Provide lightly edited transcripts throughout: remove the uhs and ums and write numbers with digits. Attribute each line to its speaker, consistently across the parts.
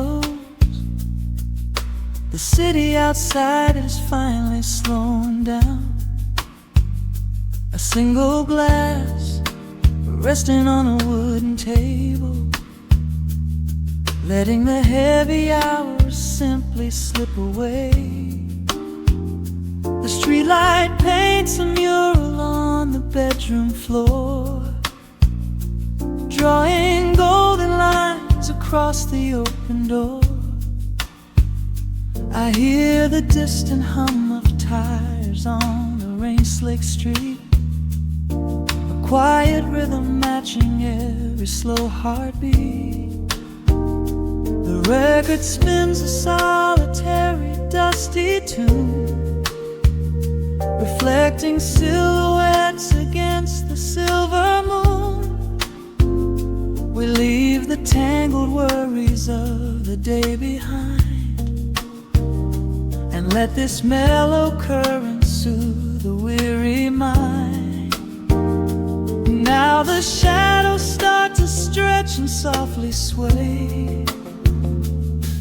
Speaker 1: shadows. The city outside is finally slowing down. A single glass resting on a wooden table, letting the heavy hours simply slip away. The streetlight paints a mural on the bedroom floor, drawing golden lines across the open door. I hear the distant hum of tires on the rain-slicked street, a quiet rhythm matching every slow heartbeat. The record spins a solitary, dusty tune, reflecting silhouettes against the silver moon. We leave the tangled worries of the day behind, and let this mellow current soothe the weary mind. Now the shadows start to stretch and softly sway,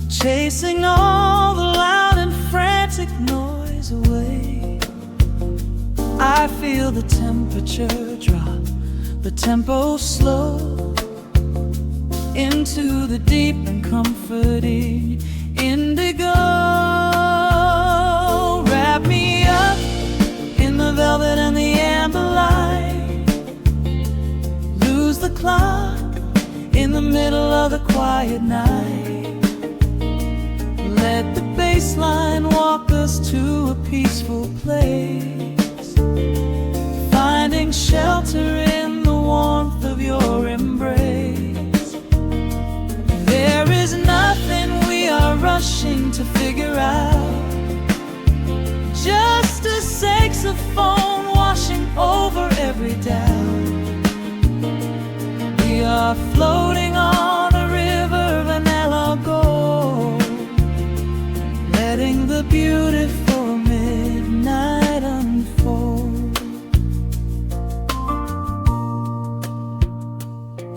Speaker 1: chasing all the loud and frantic noise away. I feel the temperature drop, the tempo slow, into the deep and comforting indigo. Wrap me up in the velvet and the amber light, lose the clock in the middle of the quiet night. Let the bass line walk us to a peaceful place, finding shelter in the warmth of your embrace. There is nothing we are rushing to figure out, just a saxophone washing over every doubt. We are floating on a river, vanilla gold, letting the beautiful midnight unfold.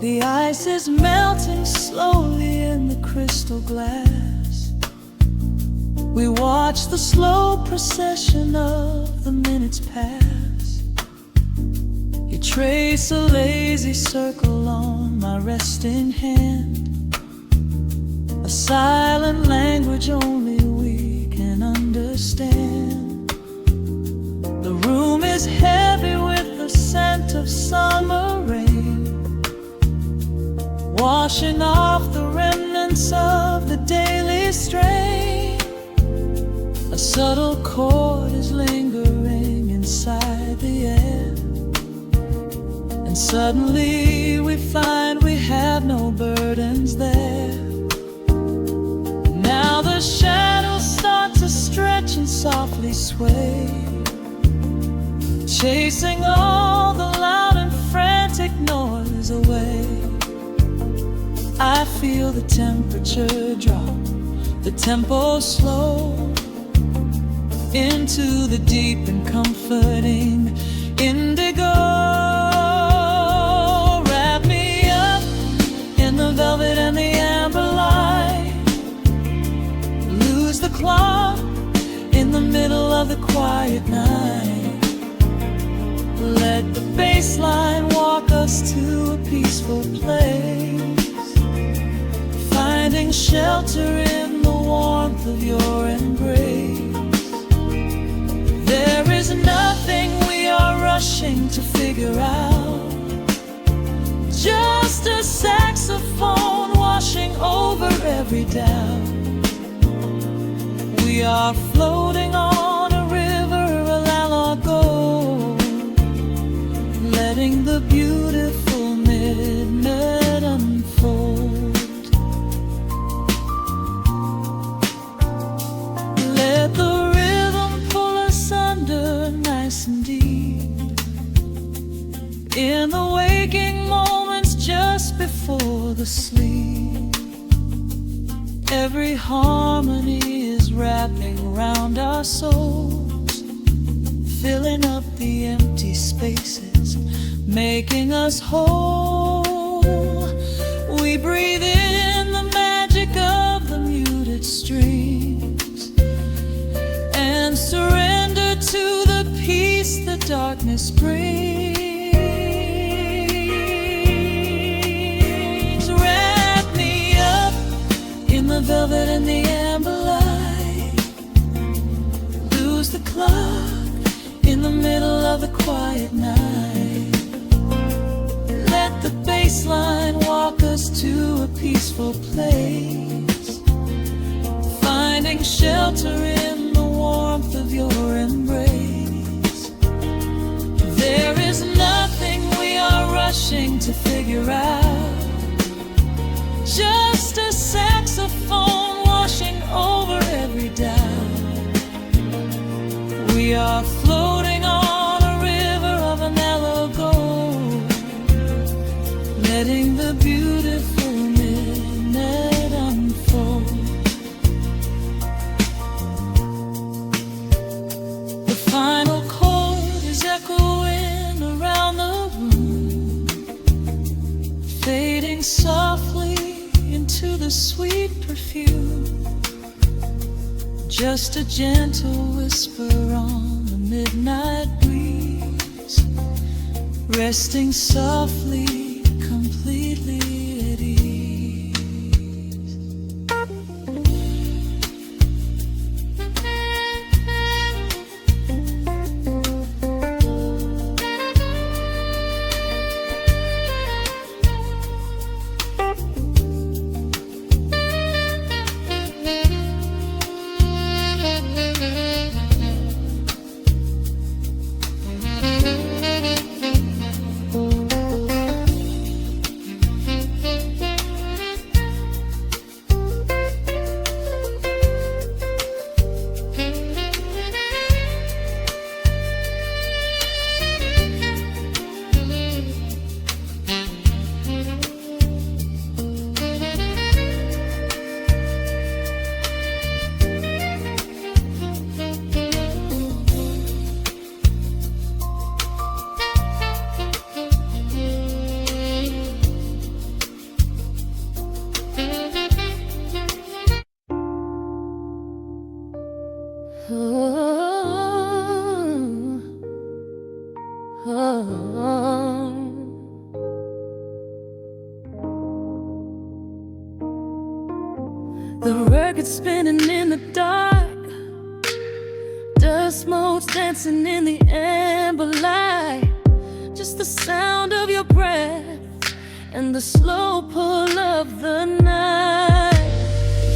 Speaker 1: The ice is melting slowly in the crystal glass. We watch the slow procession of the minutes pass. You trace a lazy circle on my resting hand, a silent language only we can understand. The room is heavy with the scent of summer rain, washing off the remnants of the daily strain. A subtle chord is lingering inside the air, and suddenly we find we have no burdens there. Now the shadows start to stretch and softly sway, chasing all the loud and frantic noise away. I feel the temperature drop, the tempo slow, into the deep and comforting indigo. Wrap me up in the velvet and the amber light, lose the clock in the middle of the quiet night. Let the bass line walk us to a peaceful place, finding shelter in the warmth of your embrace. There is nothing we are rushing to figure out, just a saxophone washing over every doubt. We are floating on a river, a la gold, letting the beautiful midnight unfold. Let the nice and deep, in the waking moments just before the sleep. Every harmony is wrapping around our souls, filling up the empty spaces, making us whole. We breathe in the magic of the darkness brings. Wrap me up in the velvet and the amber light. Lose the clock in the middle of the quiet night. Let the bass line walk us to a peaceful place, finding shelter in the warmth of your embrace. There is nothing we are rushing to figure out, just a saxophone washing over every doubt. We are floating on a river of a mellow gold, letting the beautiful midnight unfold. The final chord is echoing around the room, fading softly into the sweet perfume. Just a gentle whisper on the midnight breeze, resting softly, completely at ease. The record spinning in the dark, dust motes dancing in the amber light. Just the sound of your breath and the slow pull of the night.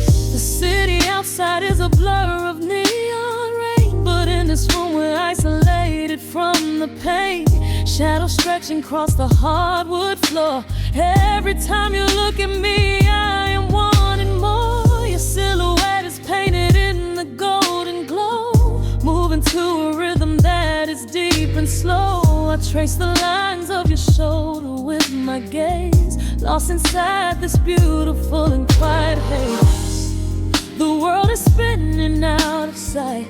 Speaker 1: The city outside is a blur of neon rain, but in this room we're isolated from the pain. Shadows stretching across the hardwood floor. Every time you look at me, I am wanting more. Your silhouette is painted in the golden glow, moving to a rhythm that is deep and slow. I trace the lines of your shoulder with my gaze, lost inside this beautiful and quiet haze. The world is spinning out of sight.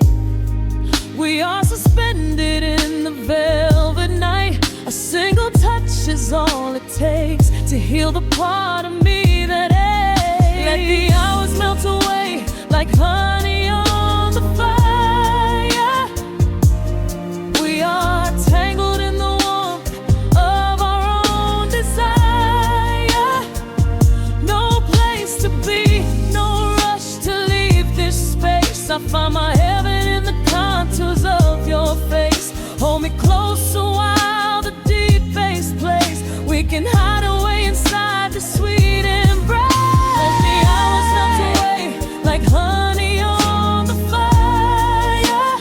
Speaker 1: We are suspended in the velvet night. A single touch is all it takes to heal the part of me that aches. Let the hours melt away like honey on the fire. We are tangled in the warmth of our own desire. No place to be, no rush to leave this space. I find my heaven in the contours of your face. Hold me closer while the deep bass plays. We can hide away inside the sweet embrace. Let the hours melt away like honey on the fire.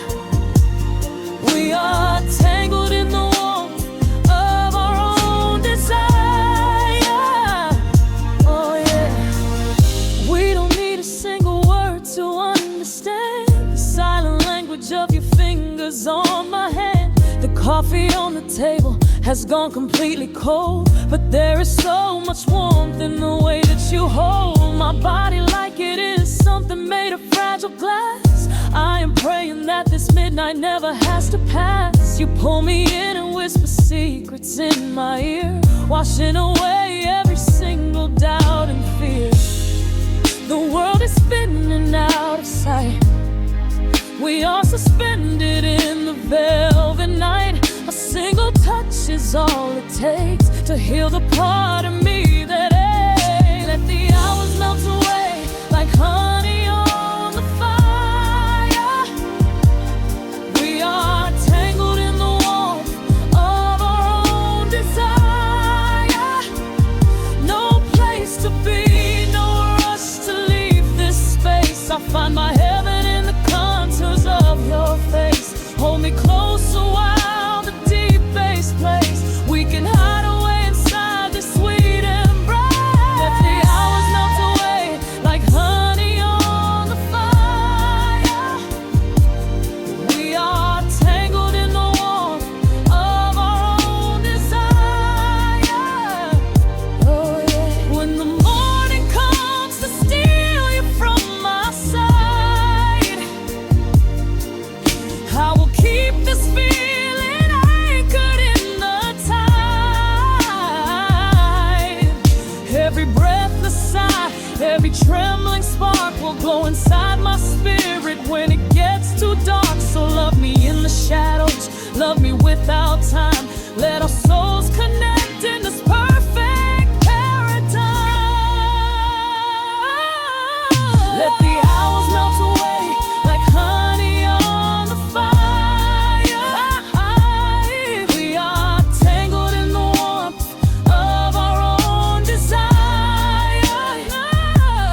Speaker 1: We are tangled in the warmth of our own desire. Oh yeah. We don't need a single word to understand the silent language of your fingers on my hand. The coffee on the table has gone completely cold, but there is so much warmth in the way that you hold my body like it is something made of fragile glass. I am praying that this midnight never has to pass. You pull me in and whisper secrets in my ear, washing away every single doubt and fear. The world is spinning out of sight. We are suspended in the velvet night. touch is all it takes to heal the part of me that aches. Let the hours melt away like honey on the fire. We are tangled in the warmth of our own desire. No place to be, no rush to leave this space. I find my heaven in the contours of your face. Hold me closer while the deep bass plays. We can hide away inside this sweet embrace. Let the hours melt away like honey on the fire. We are tangled in the warmth of our own desire. Oh yeah. When the morning comes to steal you from my side, I will keep this feeling anchored in the tide. Every breathless sigh, every trembling spark will glow inside my spirit when it gets too dark. So love me in the shadows, love me without time. Let our souls connect in this perfect paradise. Let the hours melt away like honey on the fire. We are tangled in the warmth of our own desire.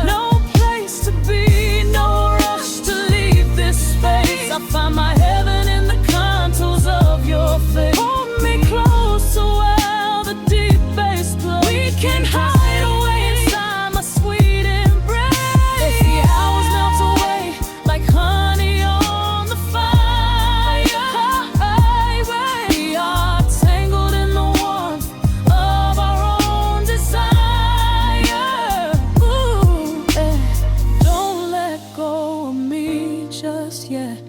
Speaker 1: No place to be, no rush to leave this space. I find my heaven in the contours of your face. Hold me closer while the deep bass plays. We can hide away inside my sweet embrace. Let the hours melt away like honey on the fire. We are tangled in the warmth of our own desire. Ooh, don't let go of me just yet.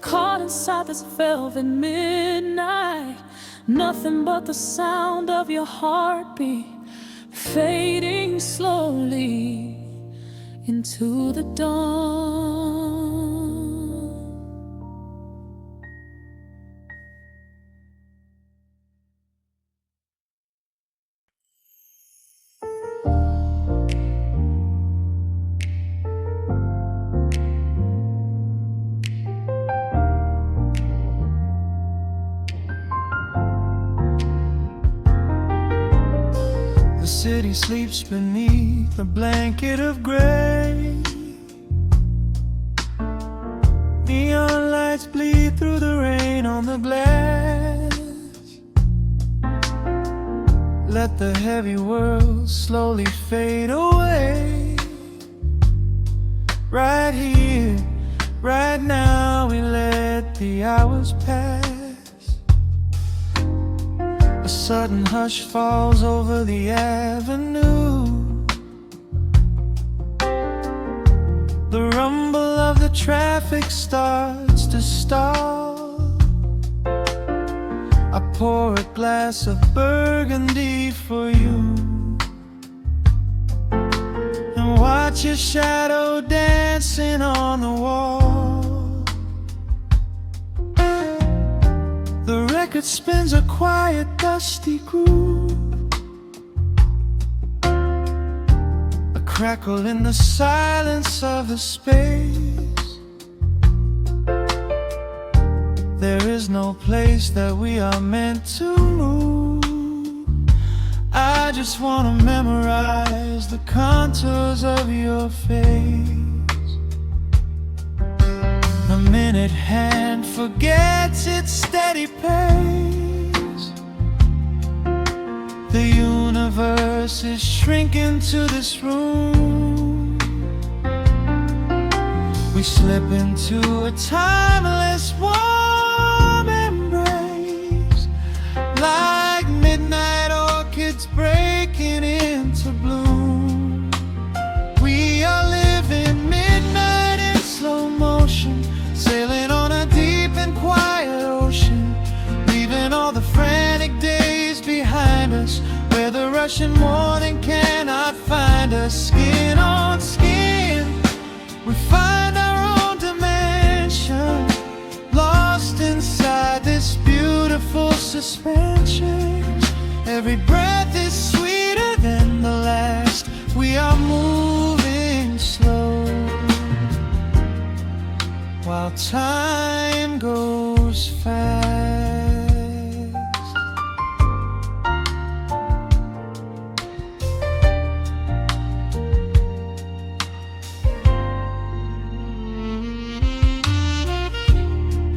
Speaker 1: Caught inside this velvet midnight. Nothing but the sound of your heartbeat fading slowly into the dawn.
Speaker 2: The city sleeps beneath a blanket of gray. Neon lights bleed through the rain on the glass. Let the heavy world slowly fade away. Right here, right now, we let the hours pass. A sudden hush falls over the avenue. The rumble of the traffic starts to stall. I pour a glass of burgundy for you and watch your shadow dancing on the wall. The record spins a quiet, dusty groove. A crackle in the silence of the space. There is no place that we are meant to move. I just wanna memorize the contours of your face. A minute hand forgets its steady pace. The universe is shrinking to this room. We slip into a timeless warm embrace, like midnight orchids breaking into bloom. We are living midnight in slow motion, sailing on a deep and quiet ocean, leaving all the frantic days behind us, where the rushing morning cannot find us. Skin on skin, we find our own dimension, lost inside this beautiful suspension. while time goes fast.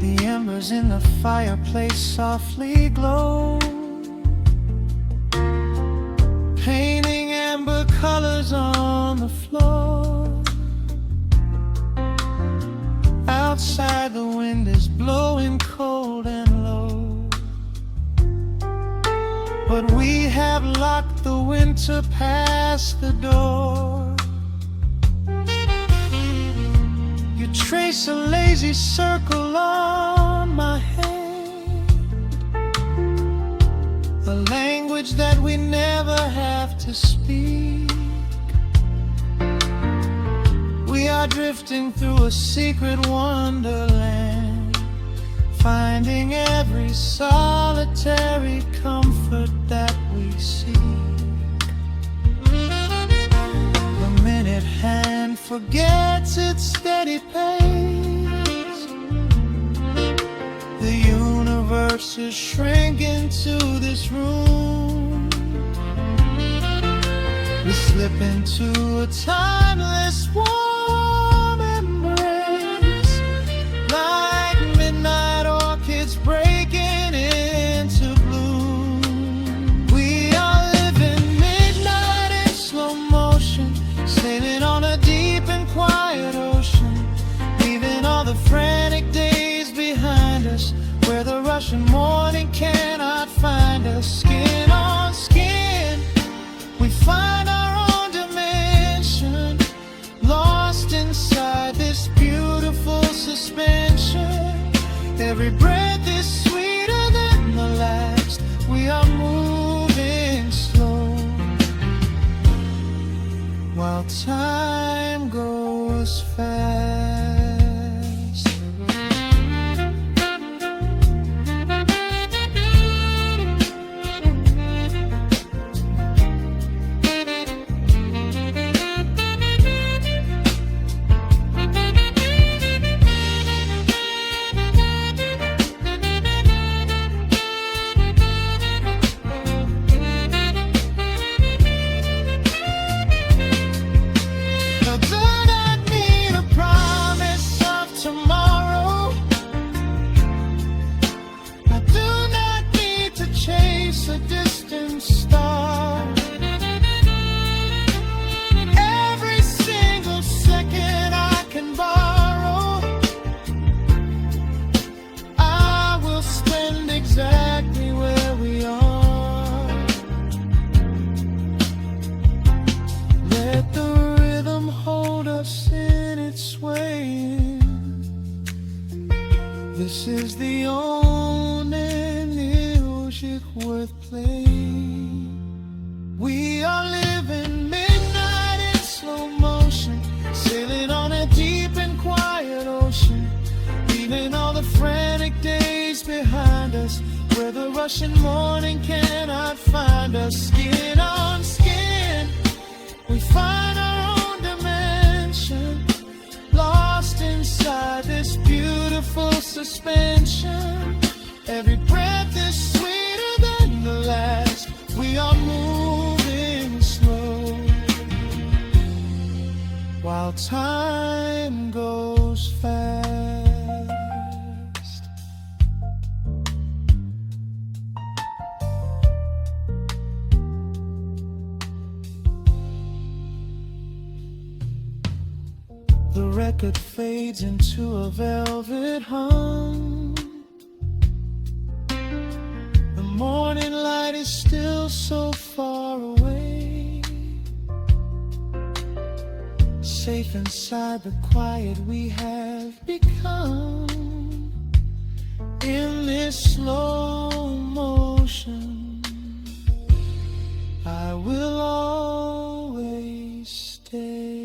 Speaker 2: The embers in the fireplace softly glow, painting amber colors on the floor. Outside the wind is blowing cold and low, but we have locked the winter past the door. You trace a lazy circle on my hand, a language that we never have to speak. We are drifting through a secret wonderland, finding every solitary comfort that we seek. The minute hand forgets its steady pace, the universe is shrinking to this room. We slip into a timeless warm embrace, like midnight orchids breaking into bloom. We are living midnight in slow motion, sailing on a deep and quiet ocean, leaving all the frantic days behind us, where the rushing morning cannot find us. Skin on skin, we find our own dimension, lost inside this beautiful suspension. Every breath is sweeter than the last. We are moving slow, while time goes fast. A distant star, every single second I can borrow, I will spend exactly where we are. Let the rhythm hold us in its swaying. This is the only music worth playing. We are living midnight in slow motion, sailing on a deep and quiet ocean, leaving all the frantic days behind us, where the rushing morning cannot find us. Skin on skin, we find our own dimension, lost inside this beautiful suspension. Every breath is sweeter than the last. We are moving slow, while time goes fast. The record fades into a velvet hum. The morning light is still so far away. Safe inside the quiet we have become. In this slow motion, I will always stay.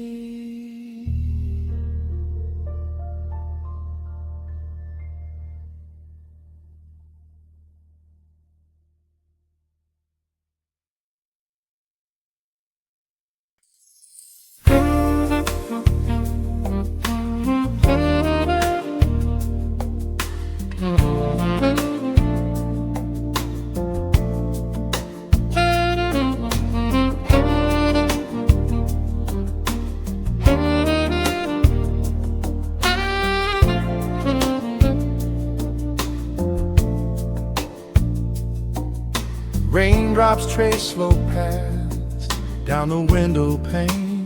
Speaker 2: Raindrops trace slow paths down the window pane.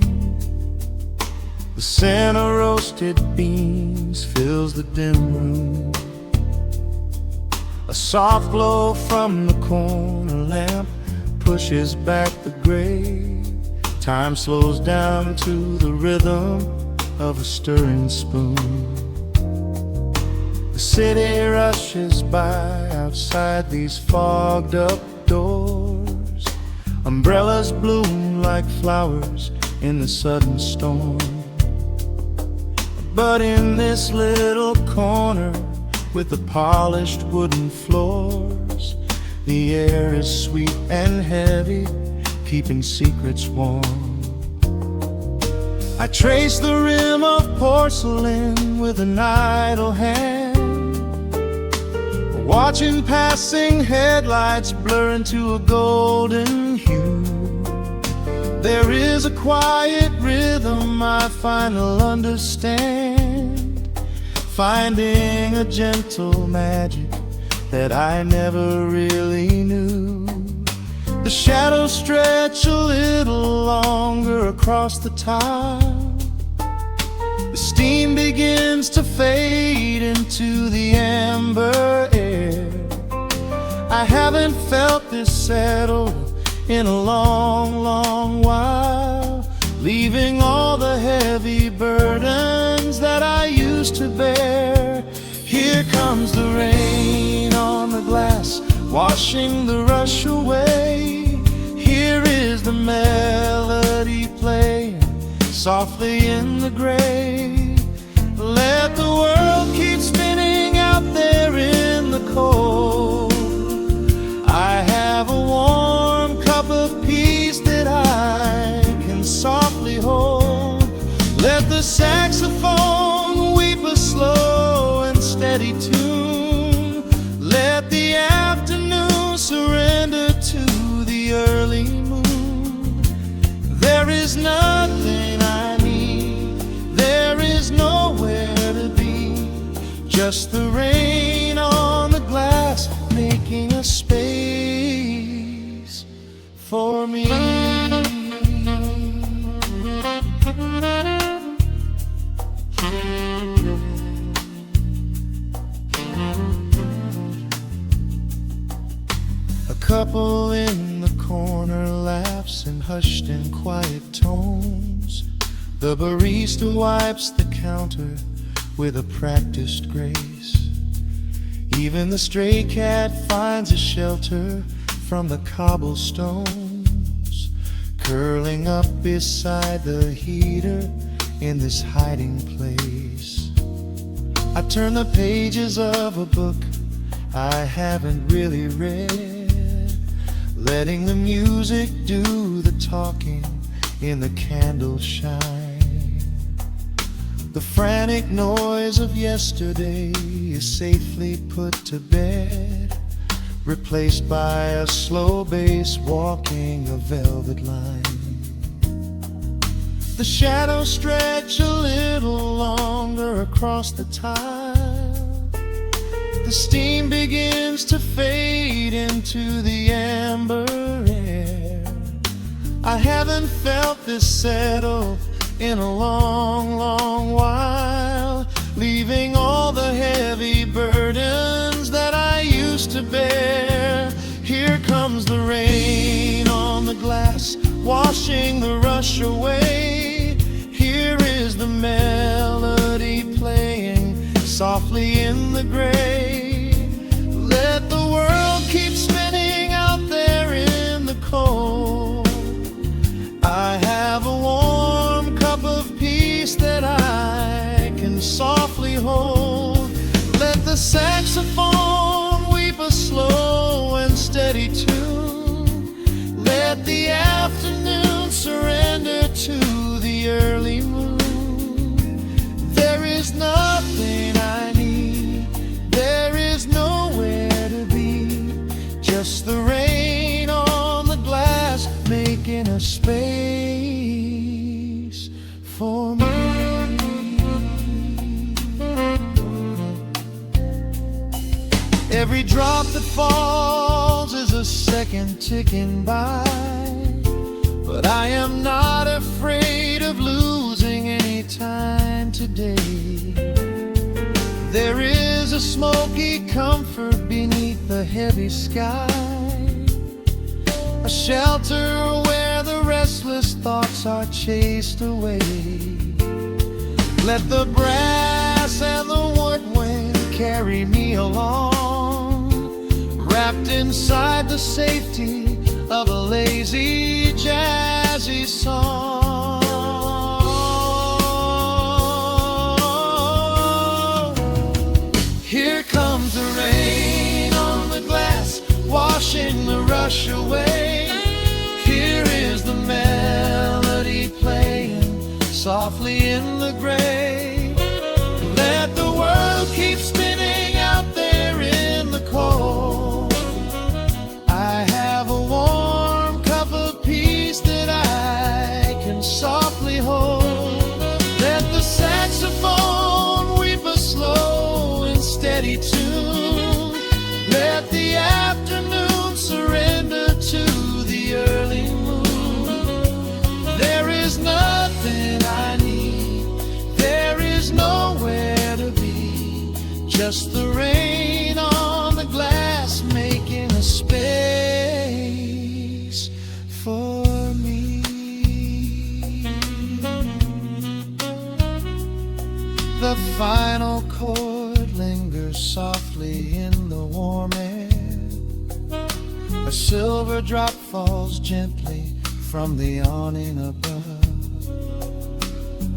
Speaker 2: The scent of roasted beans fills the dim room. A soft glow from the corner lamp pushes back the gray. Time slows down to the rhythm of a stirring spoon. The city rushes by outside these fogged up doors. Umbrellas bloom like flowers in the sudden storm. But in this little corner with the polished wooden floors, the air is sweet and heavy, keeping secrets warm. I trace the rim of porcelain with an idle hand, watching passing headlights blur into a golden hue. There is a quiet rhythm I finally understand, finding a gentle magic that I never really knew. The shadows stretch a little longer across the tile. The steam begins to fade into the amber air. I haven't felt this settled in a long, long while, leaving all the heavy burdens that I used to bear. Here comes the rain on the glass, washing the rush away. Here is the melody playing softly in the gray. Let the world keep spinning out there in the cold. I have a warm cup of peace that I can softly hold. Let the saxophone weep a slow and steady tune. Let the afternoon surrender to the early moon. There is nothing I need, there is nowhere to be, just the rain on the glass making a space for me. A couple in the corner laughs in hushed and quiet tones. The barista wipes the counter with a practiced grace. Even the stray cat finds a shelter from the cobblestones, curling up beside the heater in this hiding place. I turn the pages of a book I haven't really read, letting the music do the talking in the candle shine. The frantic noise of yesterday is safely put to bed, replaced by a slow bass walking a velvet line. The shadows stretch a little longer across the tile. The steam begins to fade into the amber air. I haven't felt this settle in a long, long while, leaving all the heavy burdens that I used to bear. Here comes the rain on the glass, washing the rush away. Here is the melody playing softly in the gray. Let the world keep spinning out there in the cold. I have a warm cup of peace that I can softly hold. Let the saxophone weep a slow and steady tune. Let the afternoon surrender to the early moon. There is nothing I need, there is nowhere to be, just the rain on the glass making a space for me. Every drop that falls is a a second ticking by, but I am not afraid of losing any time today. There is a smoky comfort beneath the heavy sky, a shelter where the restless thoughts are chased away. Let the brass and the woodwind carry me along, wrapped inside the safety of a lazy, jazzy song. Here comes the rain on the glass, washing the rush away. Here is the melody playing softly in the gray. Let the world keep spinning out there in the cold. I have a warm cup of peace that I can softly hold. Let the saxophone weep a slow and steady tune. Let the afternoon surrender to the early moon. There is nothing I need, there is nowhere to be, just the rain on the glass making a space for me. The final chord lingers softly in the warm air. A silver drop falls gently from the awning above.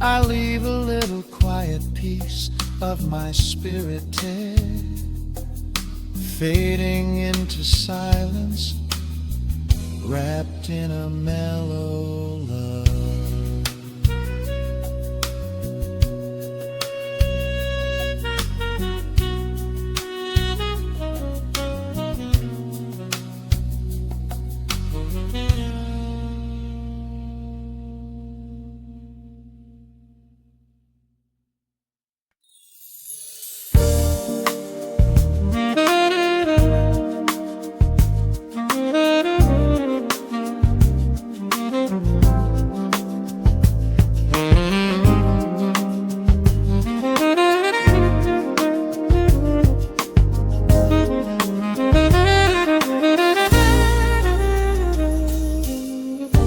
Speaker 2: I leave a little quiet piece of my spirit tear, fading into silence, wrapped in a mellow love.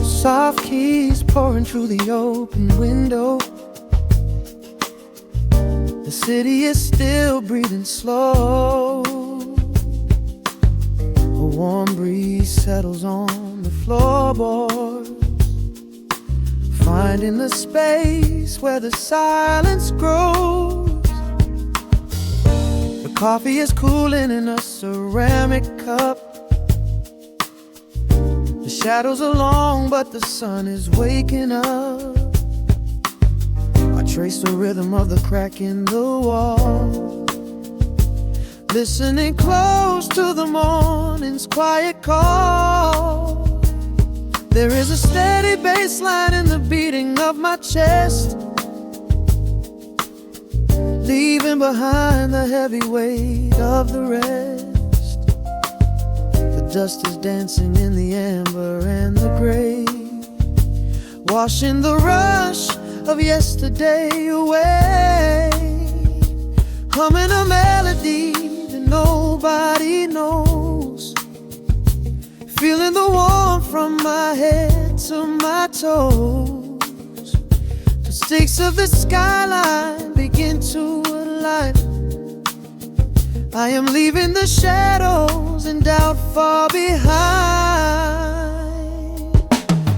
Speaker 1: Soft keys pouring through the open window. The city is still breathing slow. A warm breeze settles on the floorboards, finding the space where the silence grows. The coffee is cooling in a ceramic cup. The shadows are long, but the sun is waking up. I trace the rhythm of the crack in the wall, listening close to the morning's quiet call. There is a steady bass line in the beating of my chest, leaving behind the heavy weight of the rest. The dust is dancing in the amber and the gray, washing the rush of yesterday away. Humming a melody that nobody knows, feeling the warmth from my head to my toes. The stakes of the skyline begin to align. I am leaving the shadows and doubt far behind.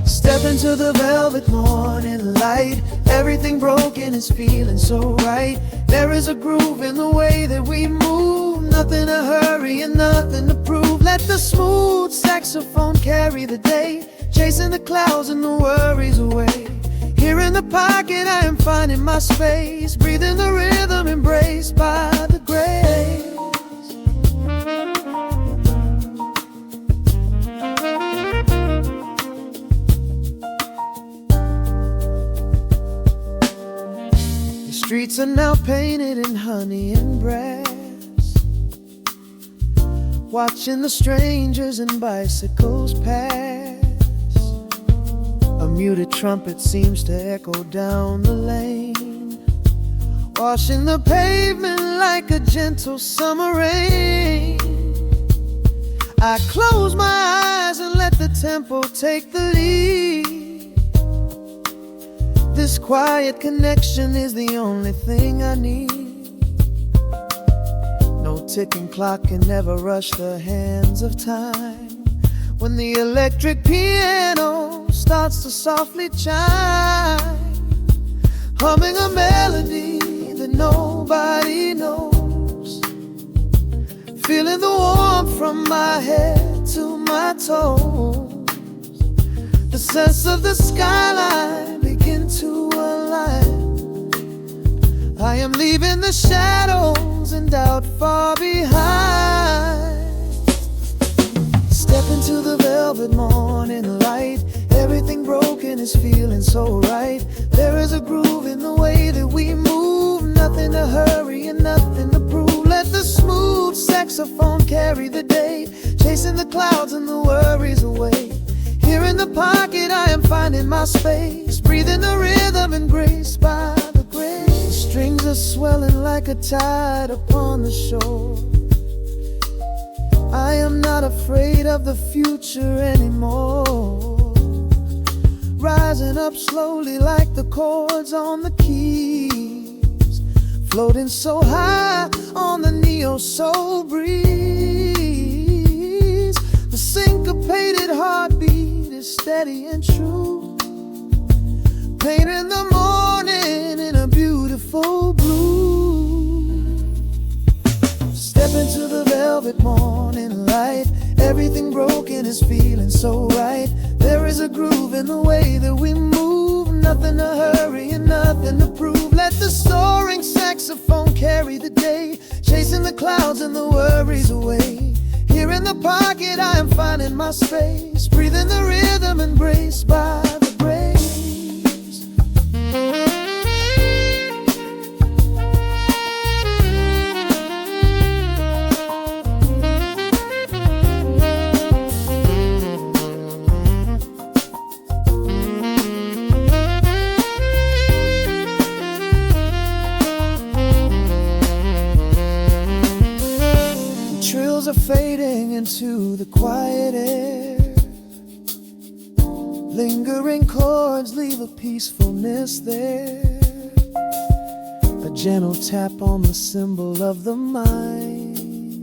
Speaker 1: Step into the velvet morning light. Everything broken is feeling so right. There is a groove in the way that we move. Nothing to hurry and nothing to prove. Let the smooth saxophone carry the day, chasing the clouds and the worries away. Here in the pocket I am finding my space, breathing the rhythm embraced by the grace. The streets are now painted in honey and brass,
Speaker 2: watching the strangers and bicycles pass. A muted trumpet seems to echo down the lane, washing the pavement like a gentle summer rain. I close my eyes and let the tempo take the lead. This quiet connection is the only thing I need. No ticking clock can never rush the hands of time. When the electric piano starts to softly chime, humming a melody that nobody knows, feeling the warmth from my head to my toes. The sense of the skyline begin to align. I am leaving the shadows and doubt far behind. Step into the velvet morning light. Everything broken is feeling so right. There is a groove in the way that we move. Nothing to hurry and nothing to prove. Let the smooth saxophone carry the day, chasing the clouds and the worries away. Here in the pocket I am finding my space, breathing the rhythm and grace by the grace. The strings are swelling like a tide upon the shore. I am not afraid of the future anymore. Rising up slowly like the chords on the keys, floating so high on the neo-soul breeze. The syncopated heartbeat is steady and true, painting the morning in a beautiful blue. Step into the velvet morning light. Everything broken is feeling so right. There is a groove in the way that we move. Nothing to hurry and nothing to prove. Let the soaring saxophone carry the day, chasing the clouds and the worries away. Here in the pocket I am finding my space, breathing the rhythm embraced by the grace. Are fading into the quiet air. Lingering chords leave a peacefulness there. A gentle tap on the cymbal of the mind,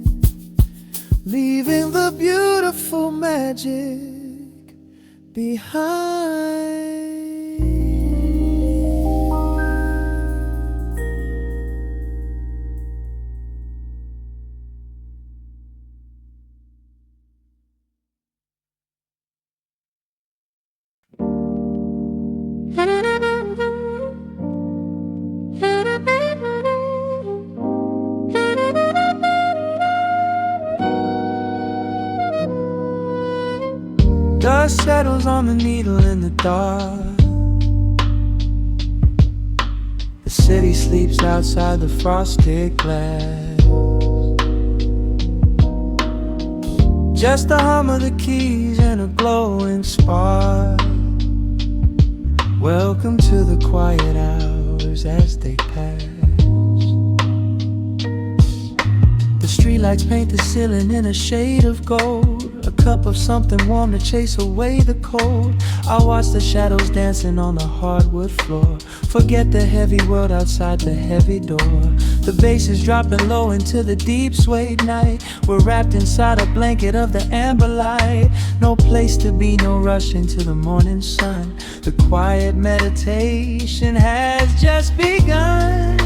Speaker 2: leaving the beautiful magic behind.
Speaker 1: Dust settles on the needle in the dark. The city sleeps outside the frosted glass. Just the hum of the keys and a glowing spark. Welcome to the quiet hours as they pass. The streetlights paint the ceiling in a shade of gold. A cup of something warm to chase away the cold. I watch the shadows dancing on the hardwood floor. Forget the heavy world outside the heavy door. The bass is dropping low into the deep suede night. We're wrapped inside a blanket of the amber light. No place to be, no rush into the morning sun. The quiet meditation has just begun.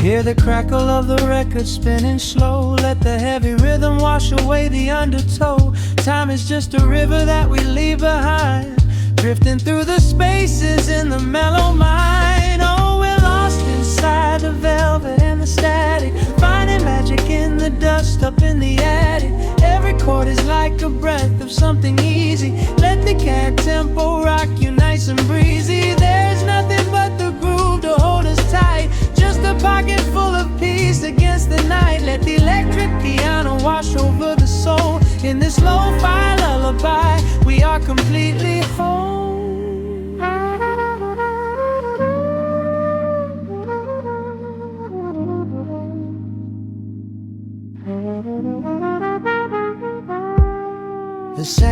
Speaker 1: Hear the crackle of the record spinning slow. Let the heavy rhythm wash away the undertow. Time is just a river that we leave behind, drifting through the spaces in the mellow mind. Oh, we're lost inside the velvet and the static, finding magic in the dust up in the attic. Every chord is like a breath of something easy. Let the cat tempo rock you nice and breezy. There's nothing but the groove to hold us tight, just a pocket full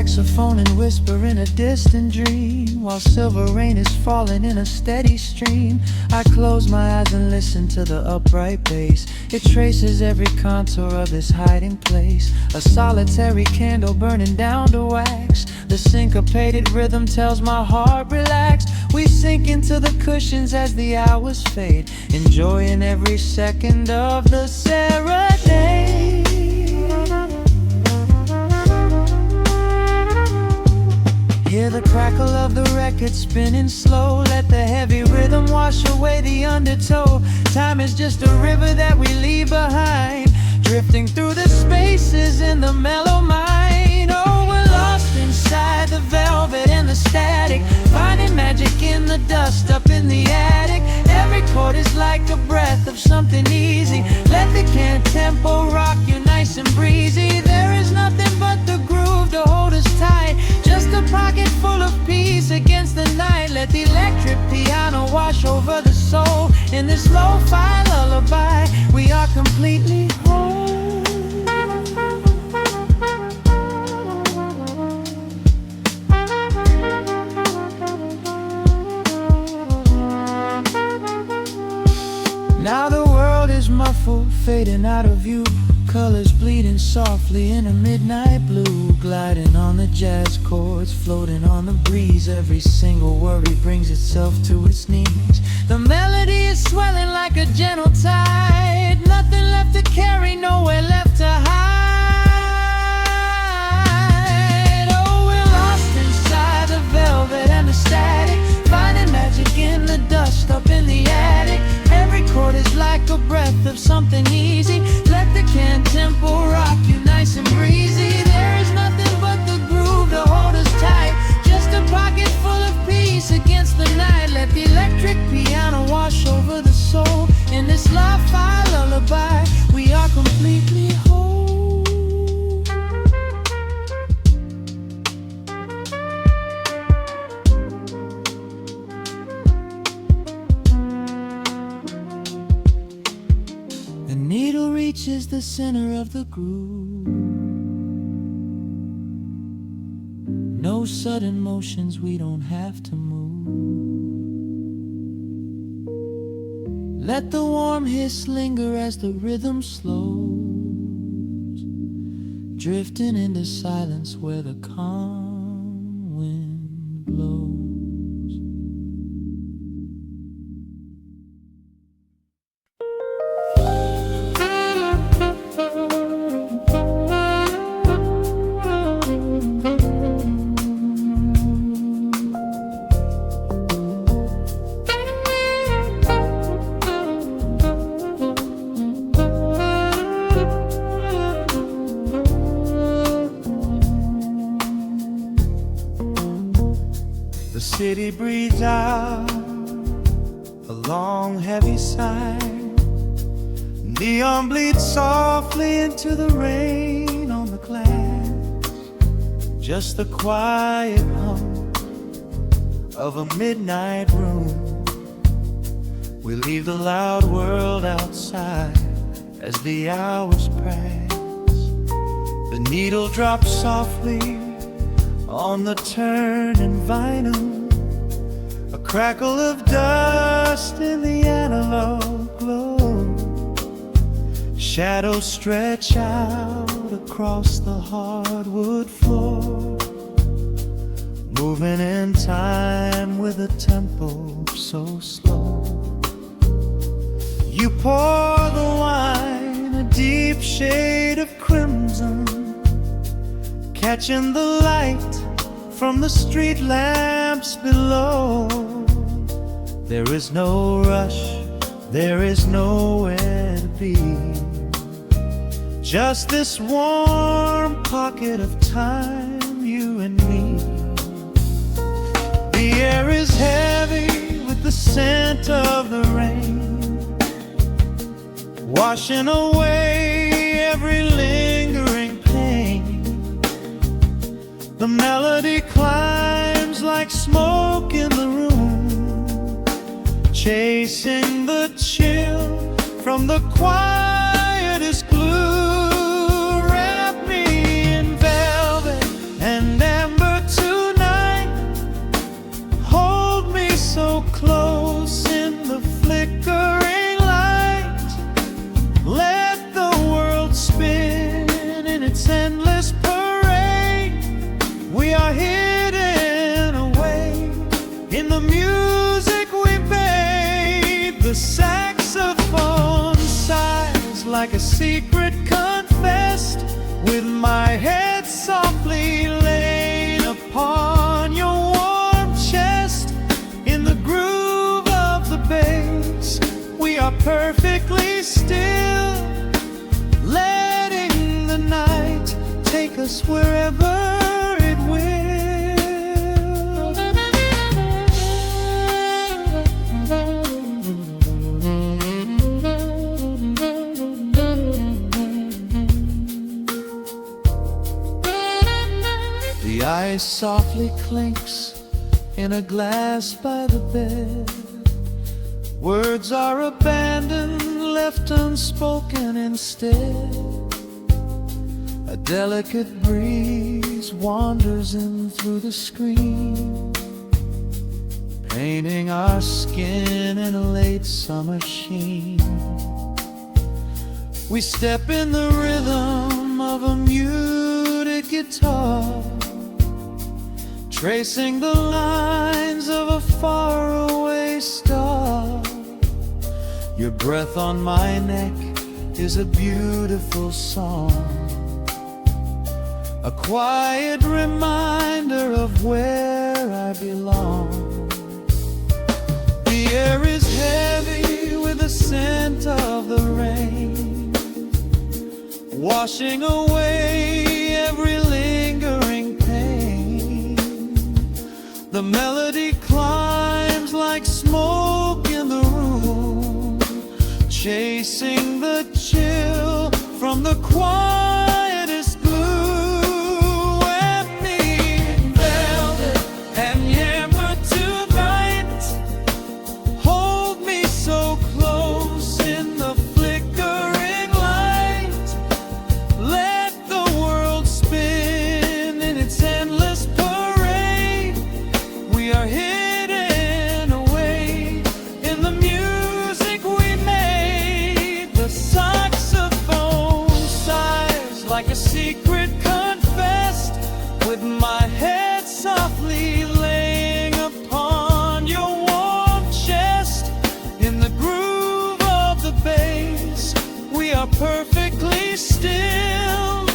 Speaker 2: saxophone and whisper in a distant dream, while silver rain is falling in a steady stream. I close my eyes and listen to the upright bass. It traces every contour of this hiding place. A solitary candle burning down to wax. The syncopated rhythm tells my heart relax. We sink into the cushions as the hours fade, enjoying every second of the serenade. Hear the crackle of the record spinning slow. Let the heavy rhythm wash away the undertow. Time is just a river that we leave behind, drifting through the spaces in the mellow mind. Oh, we're lost inside the velvet and the static, finding magic in the dust up in the attic. Every chord is like a breath of something easy. Let the can tempo rock you nice and breezy. There is nothing but the groove to hold us tight, just a pocket full of peace against the night. Let the electric piano wash over the soul. In this lo-fi lullaby, we are completely whole. Now the world is muffled, fading out of view. Colors bleeding softly in a midnight blue, gliding on the jazz chords, floating on the breeze. Every single worry brings itself to its knees. The melody is swelling like a gentle tide. Nothing left to carry, nowhere left to hide. Oh, we're lost inside the velvet and the static, finding magic in the dust up in the attic. Every chord is like a breath of something easy. Let the can tempo rock you nice and breezy. There is nothing but the groove to hold us tight, just a pocket full of peace against the night. Let the electric piano wash over the soul. In this lo-fi lullaby, we are completely whole. The needle reaches the center of the groove. No sudden motions, we don't have to move. Let the warm hiss linger as the rhythm slows, drifting into silence where the calm wind blows. The city breathes out a long heavy sigh. Neon bleeds softly into the rain on the glass. Just the quiet hum of a midnight room. We leave the loud world outside as the hours pass. The needle drops softly on the turning vinyl. A crackle of dust in the analog glow. Shadows stretch out across the hardwood floor, moving in time with a tempo so slow. You pour the wine, a deep shade of crimson, catching the light from the street lamps below. There is no rush, there is nowhere to be, just this warm pocket of time, you and me. The air is heavy with the scent of the rain, washing away every lingering pain. The melody climbs like smoke in the room, chasing the chill from the quietest glue. Wrap me in velvet and so close in the flickering light. Let the world spin in its endless parade. We are hidden away in the music we made. The saxophone sighs like a secret confessed, with my head softly laid upon your warm chest. In the groove of the bass, we are perfectly still, letting the night take us wherever it will. The ice softly clinks in a glass by the bed. Words are abandoned, left unspoken instead. A delicate breeze wanders in through the screen, painting our skin in a late summer sheen. We step in the rhythm of a muted guitar, tracing the lines of a faraway star. Your breath on my neck is a beautiful song, a quiet reminder of where I belong. The air is heavy with the scent of the rain, washing away every lingering pain. The melody climbs like smoke in the room, chasing the chill from the quietest blue. Wrap me in velvet and yammer tonight. Hold me so close in the flickering light. Let the world spin in its endless parade. We are hidden away in the music we made. The saxophone sighs like a secret confessed, with my head softly laying upon your warm chest. In the groove of the bass, we are perfectly still,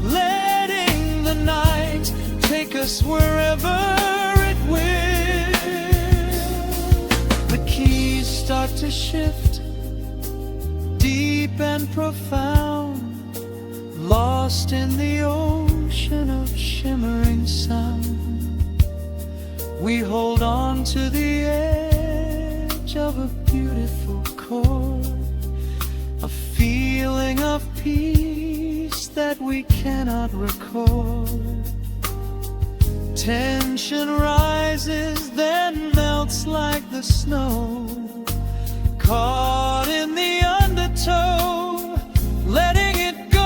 Speaker 2: letting the night take us wherever it will. The keys start to shift, deep and profound, lost in the ocean of shimmering sound. We hold on to the edge of a beautiful chord, a feeling of peace that we cannot record. Tension rises, then melts like the snow, caught in the undertow, letting it go.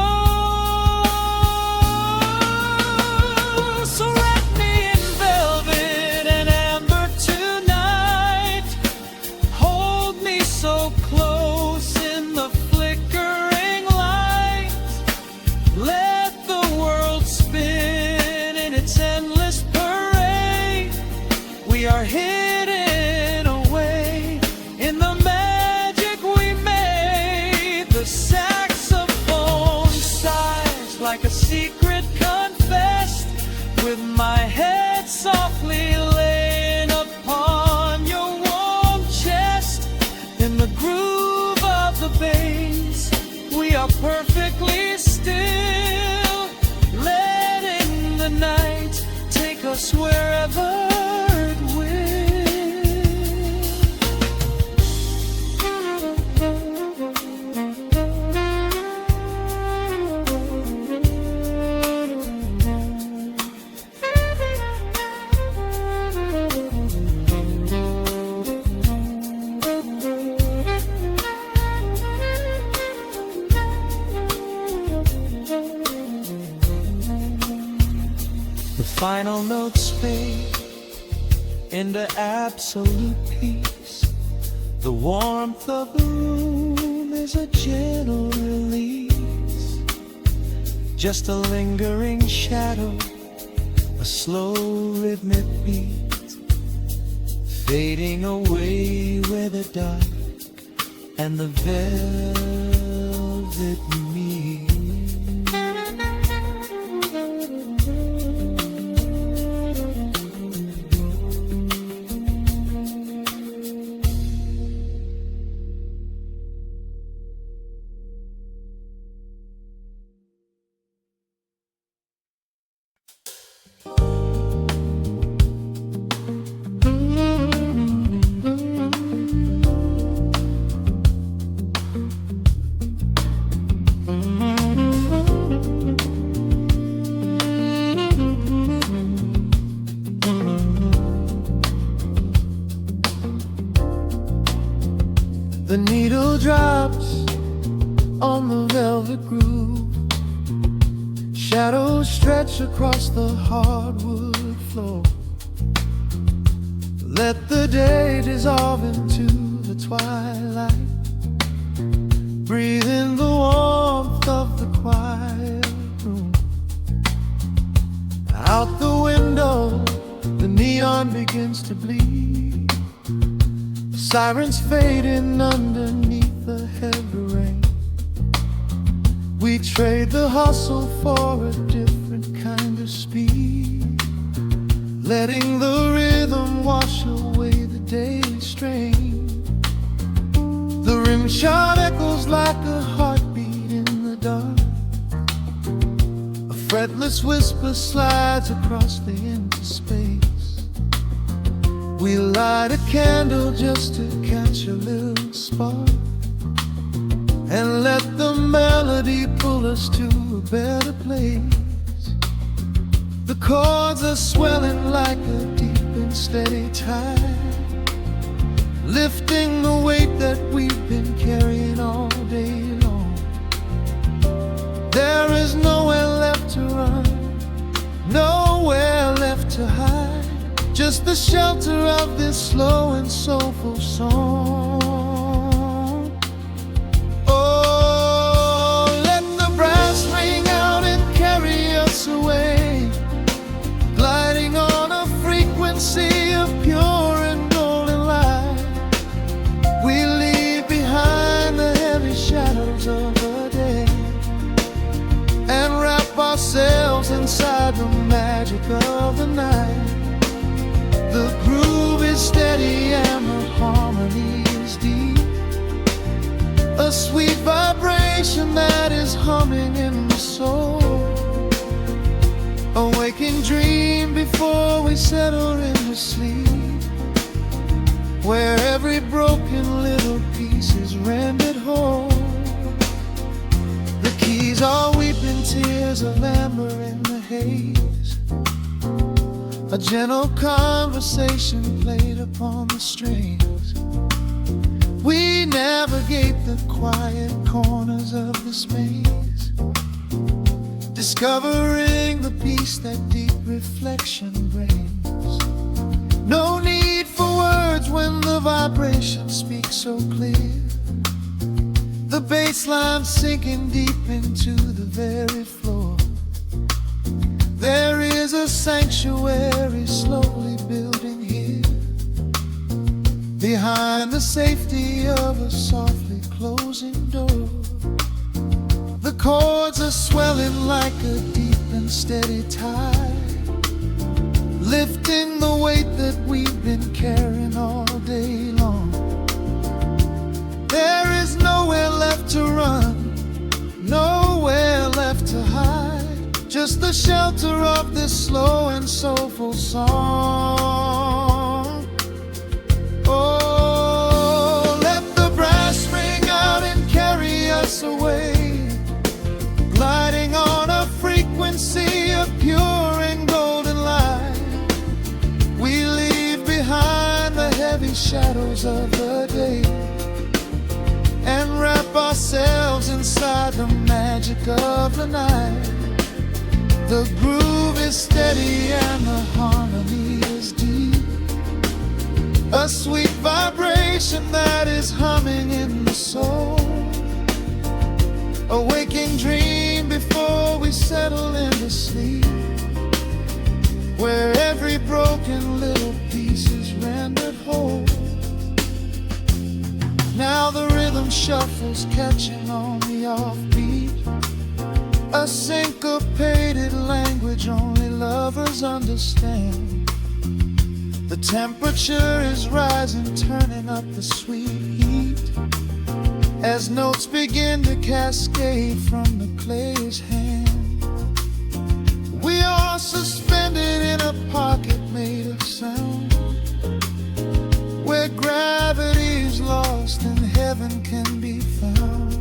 Speaker 2: So wrap me in velvet and amber tonight. Hold me so close in the flickering light. Let the world spin in its endless parade. We are hidden away in the magic we made. The saxophone sighs like a secret confessed, with my head softly laying upon your warm chest. In the groove of the bass, we are perfectly still, letting the night take us wherever it will. The final notes fade into absolute peace. The warmth of the room is a gentle release. Just a lingering shadow, a slow rhythmic beat, fading away with the dark and the velvet meet.
Speaker 1: The needle drops on the velvet groove. Shadows stretch across the hardwood floor. Let the day dissolve into the twilight. Breathe in the warmth of the quiet room. Out the window, the neon begins to bleed. Sirens fading underneath the heavy rain. We trade the hustle for a different kind of speed, letting the rhythm wash away the daily strain. The rim shot echoes like a heartbeat in the dark. A fretless whisper slides across the empty space. We light a candle just to catch a little spark, and let the melody pull us to a better place. The chords are swelling like a deep and steady tide, lifting the weight that we've been carrying all day long. There is nowhere left to run, nowhere left to hide. Just the shelter of this slow and soulful song. Oh, let the brass ring out and carry us away, gliding on a frequency of pure and golden light. We leave behind the heavy shadows of the day, and wrap ourselves inside the magic of the night. The groove is steady and the harmony is deep, a sweet vibration that is humming in the soul. A waking dream before we settle into sleep, where every broken little piece is rendered whole. The keys are weeping tears of amber in the haze. A gentle conversation played upon the strings. We navigate the quiet corners of this maze, discovering the peace that deep reflection brings. No need for words when the vibrations speak so clear. The bass line sinking deep into the very floor. There is a sanctuary slowly building here, behind the safety of a softly closing door. The chords are swelling like a deep and steady tide, lifting the weight that we've been carrying all day long. There is nowhere left to run, nowhere left to hide. Just the shelter of this slow and soulful song. Oh, let the brass ring out and carry us away, gliding on a frequency of pure and golden light. We leave behind the heavy shadows of the day, and wrap ourselves inside the magic of the night. The groove is steady and the harmony is deep,
Speaker 2: a sweet vibration that is humming in the soul, a waking dream before we settle into sleep, where every broken little piece is rendered whole. Now the rhythm shuffles, catching on the offbeat, a syncopated language only lovers understand. The temperature is rising, turning up the sweet heat, as notes begin to cascade from the clay's hand. We are suspended in a pocket made of sound, where gravity is lost and heaven can be found.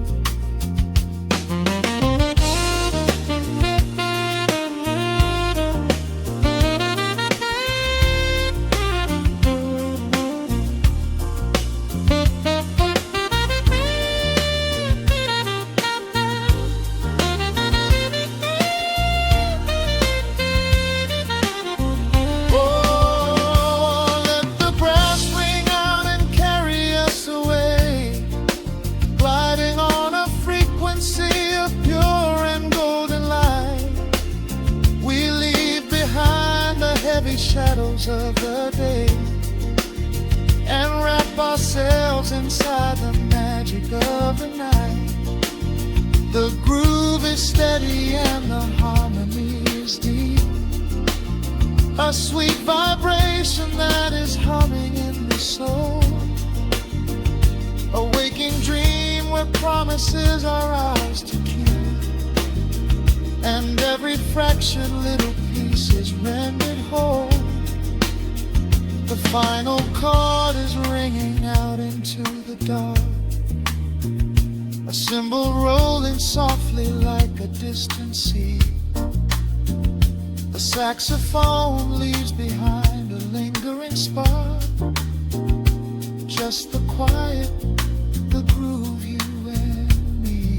Speaker 2: Shadows of the day and wrap ourselves inside the magic of the night. The groove is steady and the harmony is deep, a sweet vibration that is humming in the soul, a waking dream where promises are ours to keep, and every fractured little piece is rendered whole. The final chord is ringing out into the dark, a cymbal rolling softly like a distant sea. The saxophone leaves behind a lingering spark, just the quiet, the groove, you and me.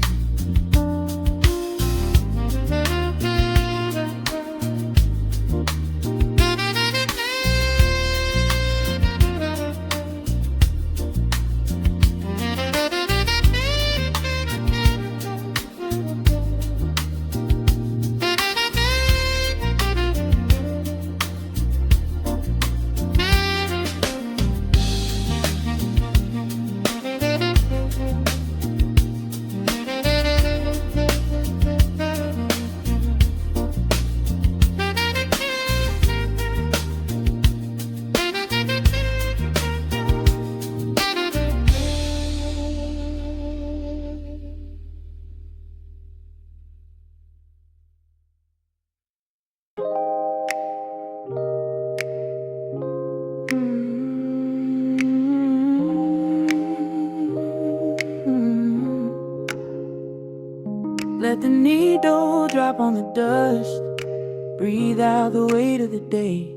Speaker 1: Let the needle drop on the dust, breathe out the weight of the day.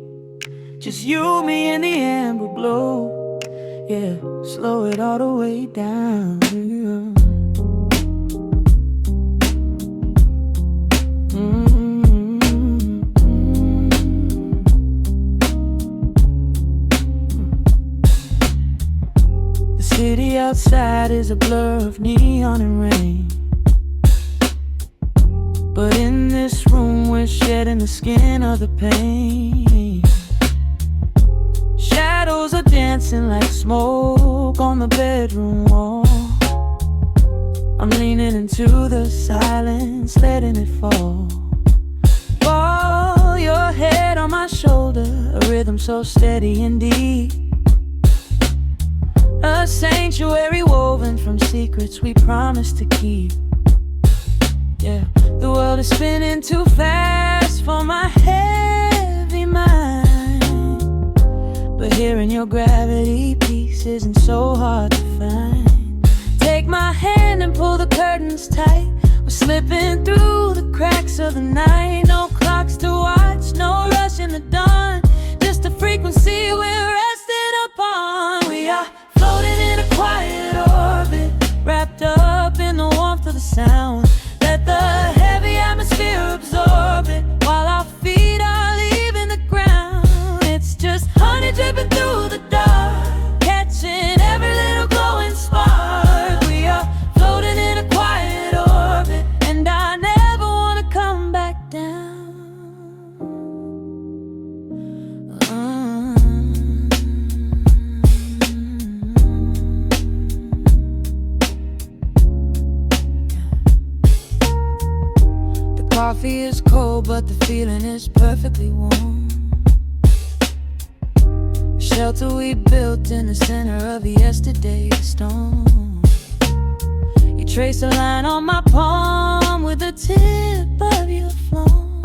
Speaker 1: Just you, me, and the amber glow. Yeah, slow it all the way down. The city outside is a blur of neon and rain, but in this room we're shedding the skin of the pain. Shadows are dancing like smoke on the bedroom wall. I'm leaning into the silence, letting it fall. Fall your head on my shoulder, a rhythm so steady and deep, a sanctuary woven from secrets we promised to keep. Yeah, the world is spinning too fast for my heavy mind, but hearing your gravity piece isn't so hard to find. Take my hand and pull the curtains tight. We're slipping through the cracks of the night. No clocks to watch, no rush in the dawn, just a frequency we're resting upon. We are floating in a quiet orbit, wrapped up in the warmth of the sound. Let the heavy atmosphere absorb it, while our feet are leaving the ground. It's just honey dripping through the dark, coffee is cold, but the feeling is perfectly warm. Shelter we built in the center of yesterday's storm. You trace a line on my palm with the tip of your phone,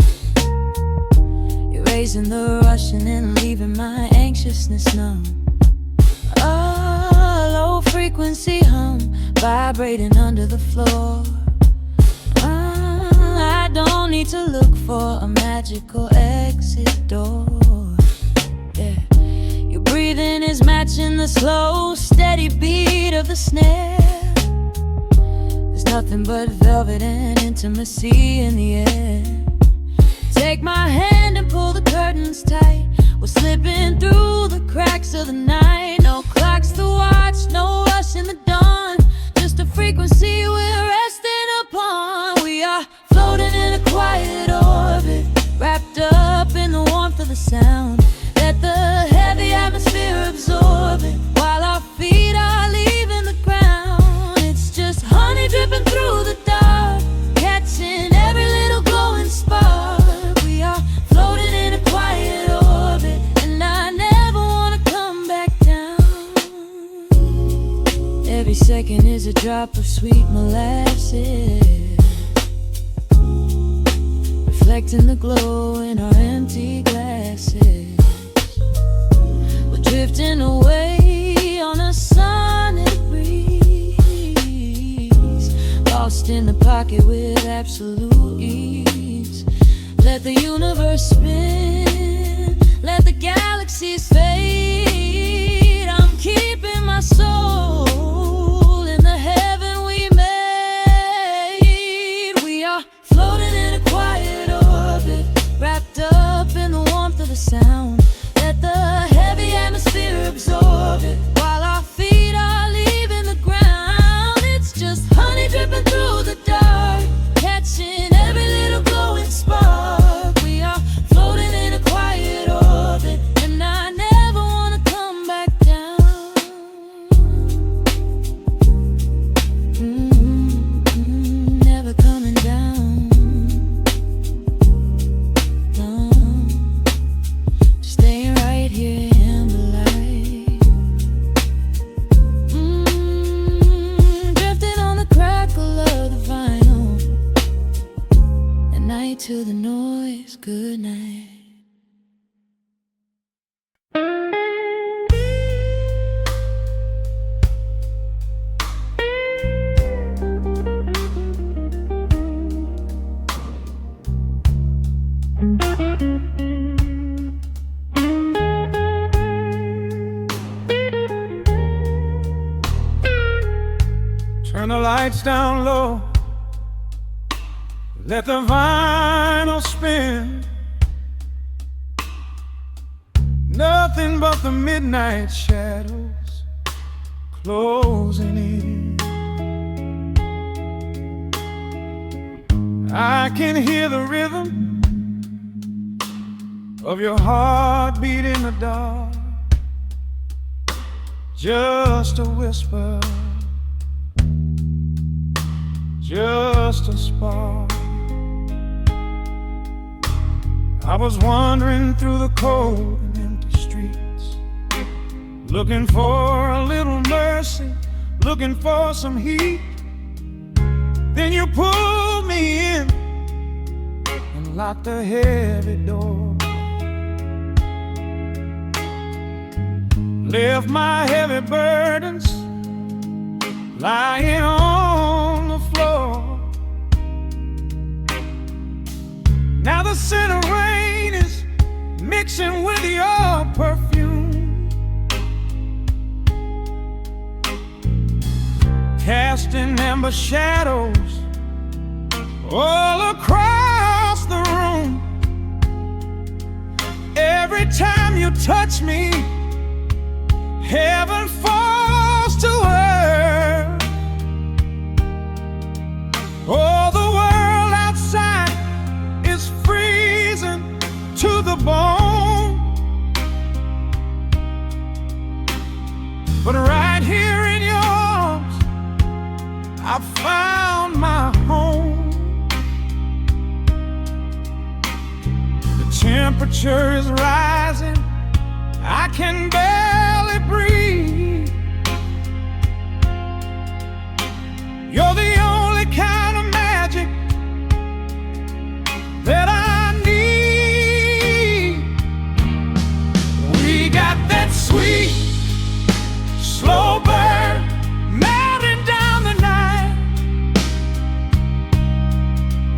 Speaker 1: erasing the rushing and leaving my anxiousness numb. A low frequency hum vibrating under the floor. I don't need to look for a magical exit door. Yeah, your breathing is matching the slow, steady beat of the snare. There's nothing but velvet and intimacy in the air. Take my hand and pull the curtains tight. We're slipping through the cracks of the night. No clocks to watch, no rush in the dawn. Just a frequency we're resting upon. We are floating in a quiet orbit, wrapped up in the warmth of the sound. Let the heavy atmosphere absorb it, while our feet are leaving the ground. It's just honey dripping through the dark, catching every little glowing spark. We are floating in a quiet orbit, and I never wanna come back down. Every second is a drop of sweet molasses, reflecting the glow in our empty glasses. We're drifting away on a sonic breeze, lost in the pocket with absolute ease. Let the universe spin, let the galaxies fade. I'm keeping my soul in the heaven we made. We are floating in a quiet orbit, wrapped up in the warmth of the sound. Let the heavy atmosphere absorb it, while our feet are leaving the ground. It's just honey dripping through the dark, catching every little glowing spark. We are floating in a quiet orbit, and I never wanna come back down. Never coming down. No, just staying right here in the light. Drifting on the crackle of the vinyl. At night to the noise, good night.
Speaker 2: Turn the lights down low, let the vinyl spin. Nothing but the midnight shadows closing in. I can hear the rhythm of your heartbeat in the dark, just a whisper, just a spark. I was wandering through the cold and empty streets, looking for a little mercy, looking for some heat. Then you pulled me in and locked the heavy door, left my heavy burdens lying on the floor. Now the scent of rain is mixing with your perfume, casting amber shadows all across the room. Every time you touch me, heaven falls to earth. Oh, the world outside is freezing to the bone, but right here in your arms I found my home. temperature is rising, I can barely breathe. You're the only kind of magic that I need. We got that sweet, slow burn melting down the night,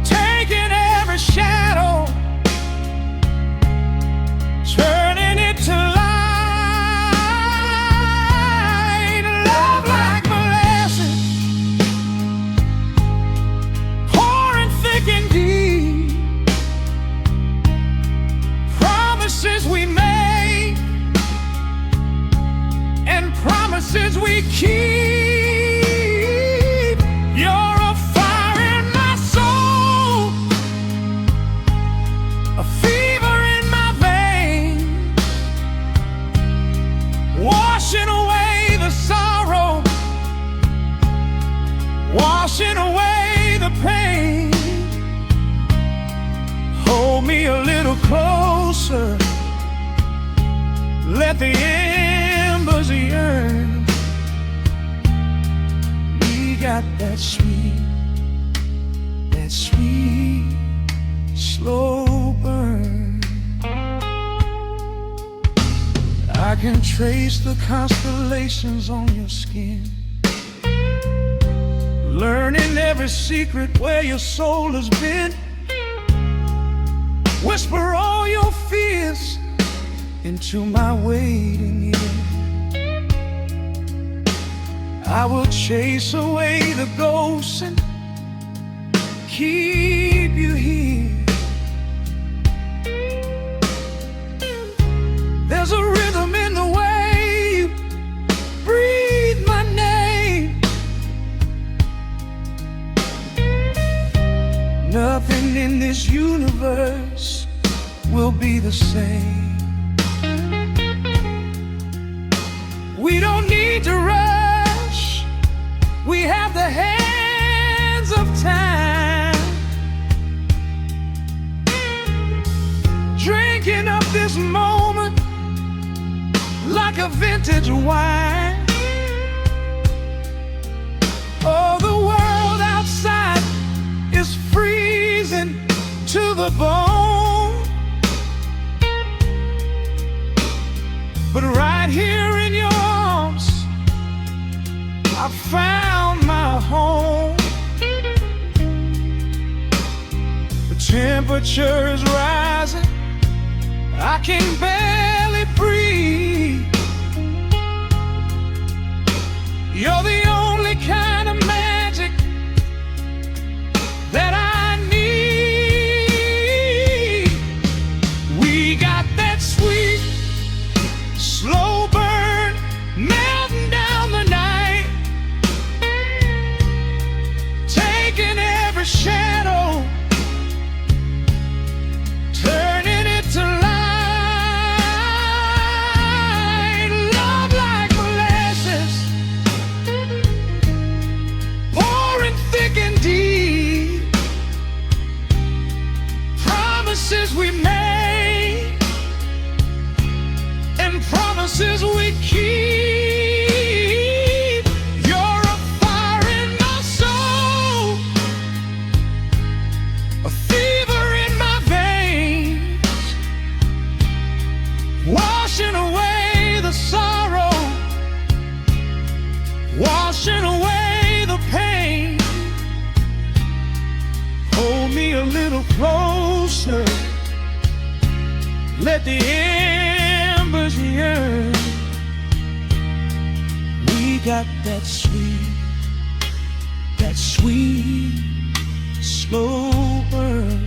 Speaker 2: taking every shadow, turning it to light. Love like molasses, pouring thick and deep. Promises we make and promises we keep. You're a fire in my soul, a fever in my veins, washing away the sorrow, washing away the pain. Hold me a little closer, let the embers yearn. We got that sweet, slow burn. I can trace the constellations on your skin, learning every secret where your soul has been. Whisper all your fears into my waiting ear. I will chase away the ghosts and keep you here. There's a rhythm in the way you breathe my name. Nothing in this universe will be the same. We don't need to rush, we have the hands of time, drinking up this moment like a vintage wine. Oh, the world outside is freezing to the bone, but right here in your arms I found my home. The temperature is rising, I can barely breathe. You're the only kind of magic that I need. We got that sweet, slow burn melting down the night, taking every shadow, turning it to light. Love like molasses, pouring thick and deep. Promises we made and promises we keep. You're a fire in my soul, a fever in my veins, washing away the sorrow, washing away the pain. Hold me a little closer, let the embers yearn. We got that sweet, slow burn.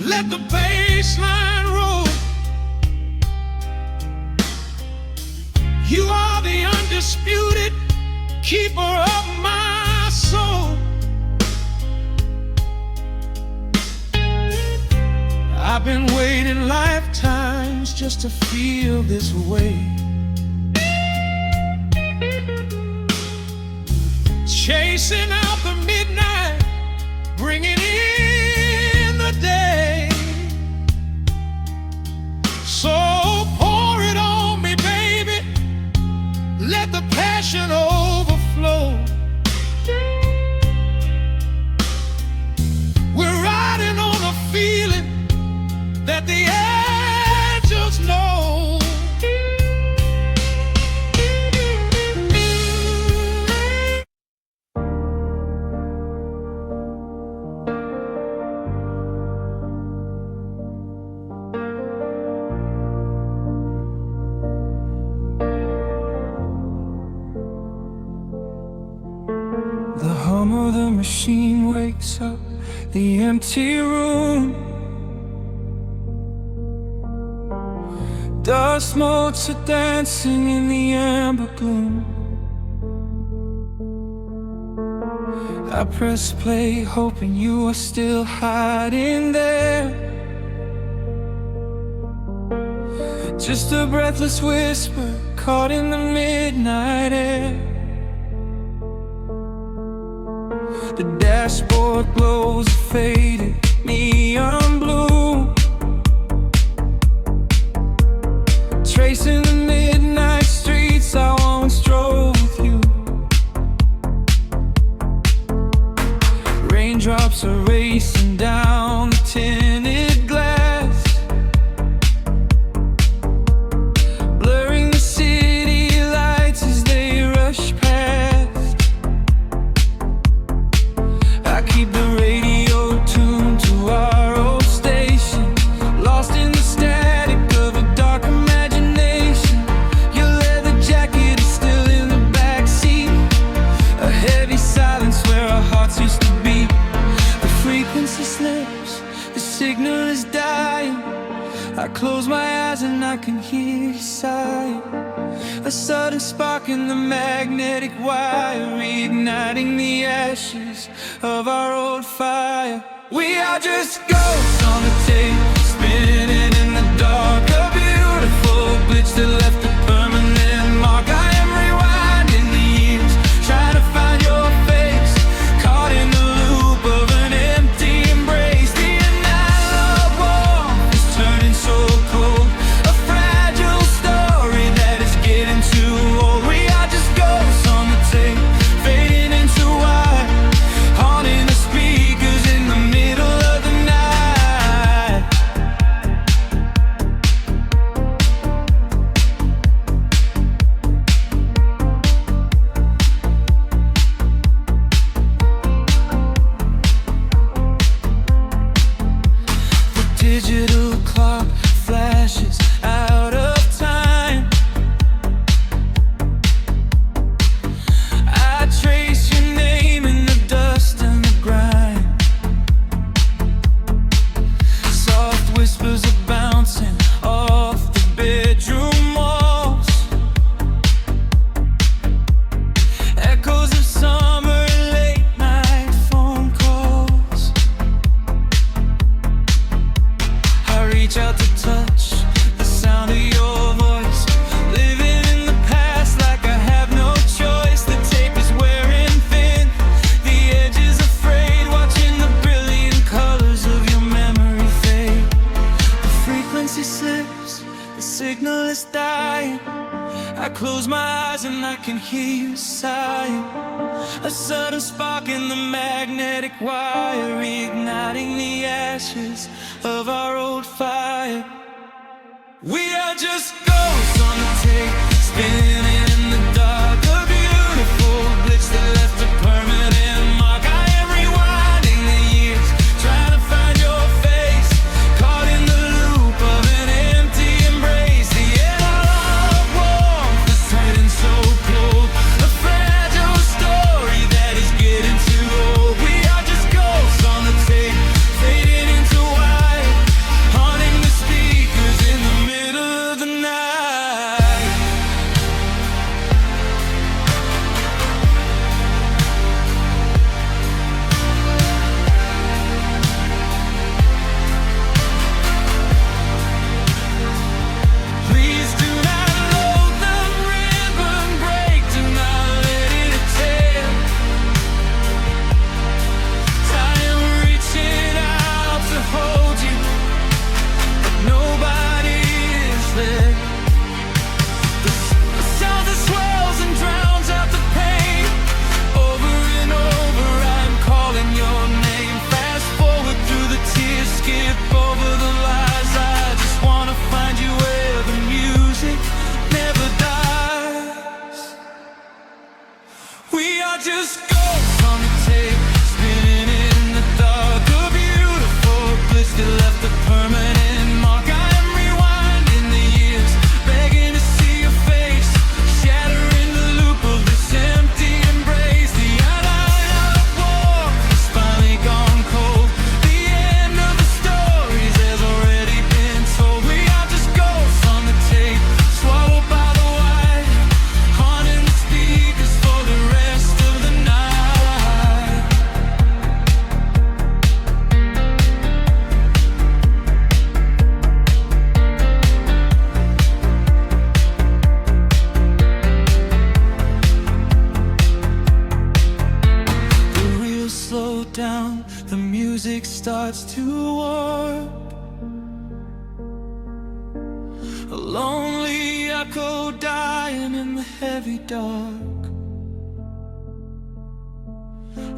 Speaker 2: Let the bass line roll. You are I've been waiting lifetimes just to feel this way. Chasing out the midnight, bringing in the day. So pour it on me, baby, let the passion overflow. We're riding on a feeling that the angels know.
Speaker 1: The hum of the machine wakes up the empty room. Dust motes are dancing in the amber gloom. I press play, hoping you are still hiding there. Just a breathless whisper caught in the midnight air. The dashboard glows a faded neon blue, tracing the midnight streets I once drove with you. Raindrops are racing down the tinted glass, blurring the city lights as they rush past. I keep the radio tuned to our old station, lost in the static of a dark imagination. Your leather jacket is still in the backseat, a heavy silence where our hearts used to beat. The frequency slips, the signal is dying. I close my eyes and I can hear you sighing. A sudden spark in the magnetic wire, reigniting the ashes of our old fire. We are just ghosts on the tape, spinning in the dark. A beautiful glitch that left a permanent mark. I am rewinding the years, trying to find your face, caught in the loop of an empty embrace. The analog warmth is turning so cold, a fragile story that is getting too old. We are just ghosts on the tape, fading into white, haunting the speakers in the middle of the night. The digital clock flashes out of time. I trace your name in the dust and the grime. Soft whispers are bouncing off the bedroom walls, echoes of summer late night phone calls. I reach out to touch the sound of your voice, living in the past like I have no choice. The tape is wearing thin, the edge is afraid, watching the brilliant colors of your memory fade. The frequency slips, the signal is dying. I close my eyes and I can hear you sighing. A sudden spark in the magnetic wire, reigniting the ashes of our old fire. We are just ghosts on the tape, spinning in the dark. A beautiful glitch that left a permanent mark. I am rewinding the years, trying to find your face, caught in the loop of an empty embrace. The analog warmth is turning so cold, a fragile story that is getting too old. We are just ghosts on the tape, fading into white, haunting the speakers in the middle of the night.
Speaker 2: down, the music starts to warp. A lonely echo dying in the heavy dark.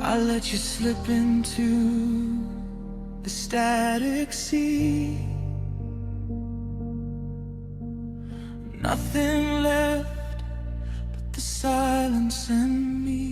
Speaker 2: I let you slip into the static sea. Nothing left but the silence and me.